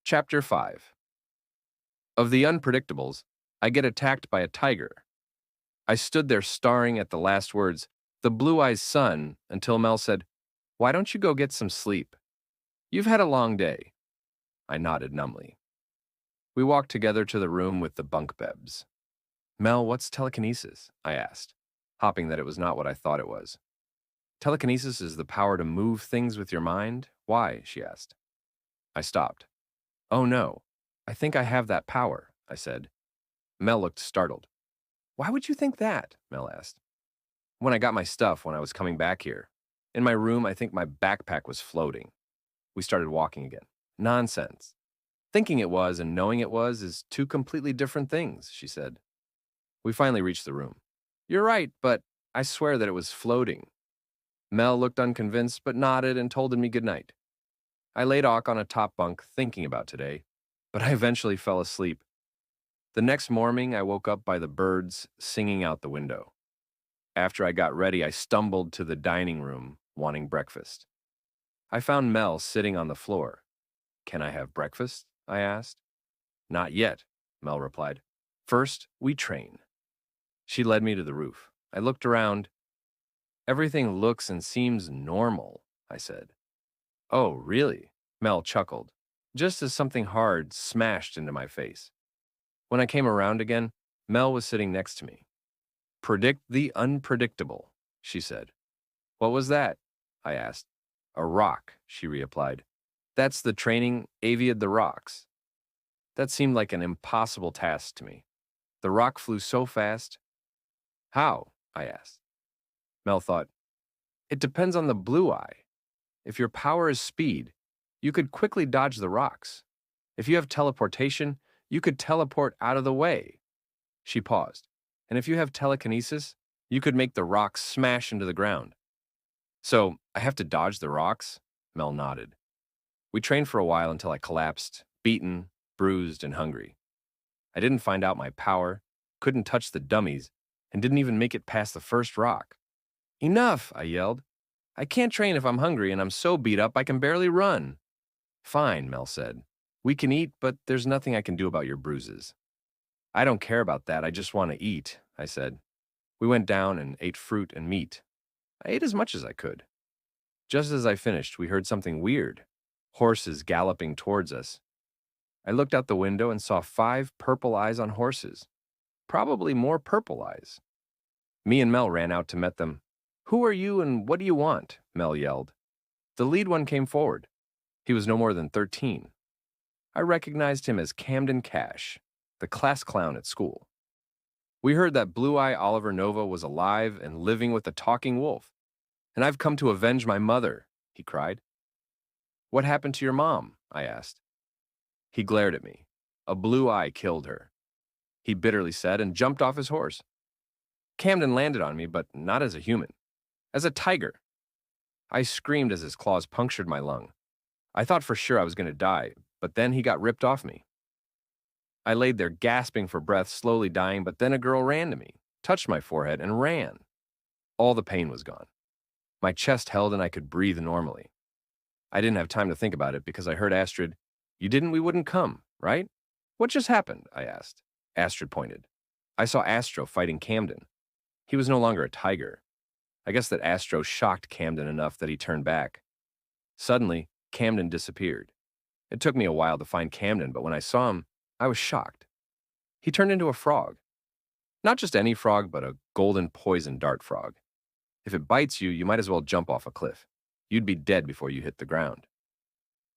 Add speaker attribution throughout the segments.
Speaker 1: Chapter 5. Of the unpredictables, I get attacked by a tiger. I stood there staring at the last words, the blue-eyed sun, until Mel said, "Why don't you go get some sleep? You've had a long day." I nodded numbly. We walked together to the room with the bunk beds. "Mel, what's telekinesis?" I asked, hoping that it was not what I thought it was. "Telekinesis is the power to move things with your mind." "Why?" she asked. I stopped. "Oh no, I think I have that power," I said. Mel looked startled. "Why would you think that?" Mel asked. "When I got my stuff when I was coming back here. In my room, I think my backpack was floating." We started walking again. "Nonsense. Thinking it was and knowing it was is two completely different things," she said. We finally reached the room. "You're right, but I swear that it was floating." Mel looked unconvinced but nodded and told me goodnight. I laid Ock on a top bunk thinking about today, but I eventually fell asleep. The next morning, I woke up by the birds singing out the window. After I got ready, I stumbled to the dining room, wanting breakfast. I found Mel sitting on the floor. "Can I have breakfast?" I asked. "Not yet," Mel replied. "First, we train." She led me to the roof. I looked around. "Everything looks and seems normal," I said. "Oh, really?" Mel chuckled, just as something hard smashed into my face. When I came around again, Mel was sitting next to me. "Predict the unpredictable," she said. "What was that?" I asked. "A rock," she replied. "That's the training aviad the rocks." That seemed like an impossible task to me. The rock flew so fast. "How?" I asked. Mel thought, "It depends on the blue eye. If your power is speed, you could quickly dodge the rocks. If you have teleportation, you could teleport out of the way." She paused. "And if you have telekinesis, you could make the rocks smash into the ground." "So, I have to dodge the rocks?" Mel nodded. We trained for a while until I collapsed, beaten, bruised, and hungry. I didn't find out my power, couldn't touch the dummies, and didn't even make it past the first rock. "Enough!" I yelled. "I can't train if I'm hungry and I'm so beat up I can barely run." "Fine," Mel said. "We can eat, but there's nothing I can do about your bruises." "I don't care about that, I just want to eat," I said. We went down and ate fruit and meat. I ate as much as I could. Just as I finished, we heard something weird. Horses galloping towards us. I looked out the window and saw 5 purple eyes on horses. Probably more purple eyes. Me and Mel ran out to meet them. "Who are you and what do you want?" Mel yelled. The lead one came forward. He was no more than 13. I recognized him as Camden Cash, the class clown at school. "We heard that Blue Eye Oliver Nova was alive and living with a talking wolf, and I've come to avenge my mother," he cried. "What happened to your mom?" I asked. He glared at me. "A blue eye killed her," he bitterly said and jumped off his horse. Camden landed on me, but not as a human, as a tiger. I screamed as his claws punctured my lung. I thought for sure I was going to die, but then he got ripped off me. I laid there gasping for breath, slowly dying, but then a girl ran to me, touched my forehead, and ran. All the pain was gone. My chest held and I could breathe normally. I didn't have time to think about it because I heard Astrid, "You didn't, we wouldn't come, right?" "What just happened?" I asked. Astrid pointed. I saw Astro fighting Camden. He was no longer a tiger. I guess that Astro shocked Camden enough that he turned back. Suddenly, Camden disappeared. It took me a while to find Camden, but when I saw him, I was shocked. He turned into a frog. Not just any frog, but a golden poison dart frog. If it bites you, you might as well jump off a cliff. You'd be dead before you hit the ground.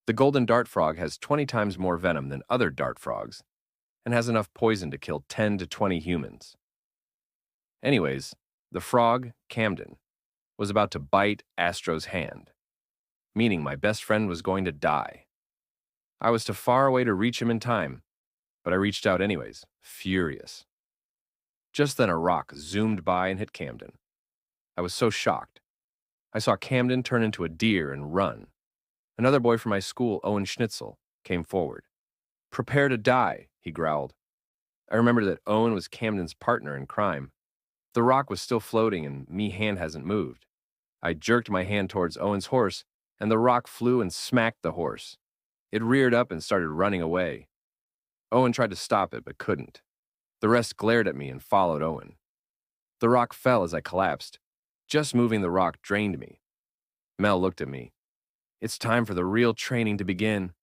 Speaker 1: The golden dart frog has 20 times more venom than other dart frogs and has enough poison to kill 10 to 20 humans. Anyways, the frog, Camden, was about to bite Astro's hand, meaning my best friend was going to die. I was too far away to reach him in time, but I reached out anyways, furious. Just then a rock zoomed by and hit Camden. I was so shocked. I saw Camden turn into a deer and run. Another boy from my school, Owen Schnitzel, came forward. "Prepare to die," he growled. I remembered that Owen was Camden's partner in crime. The rock was still floating and me hand hasn't moved. I jerked my hand towards Owen's horse, and the rock flew and smacked the horse. It reared up and started running away. Owen tried to stop it, but couldn't. The rest glared at me and followed Owen. The rock fell as I collapsed. Just moving the rock drained me. Mel looked at me. It's time for the real training to begin.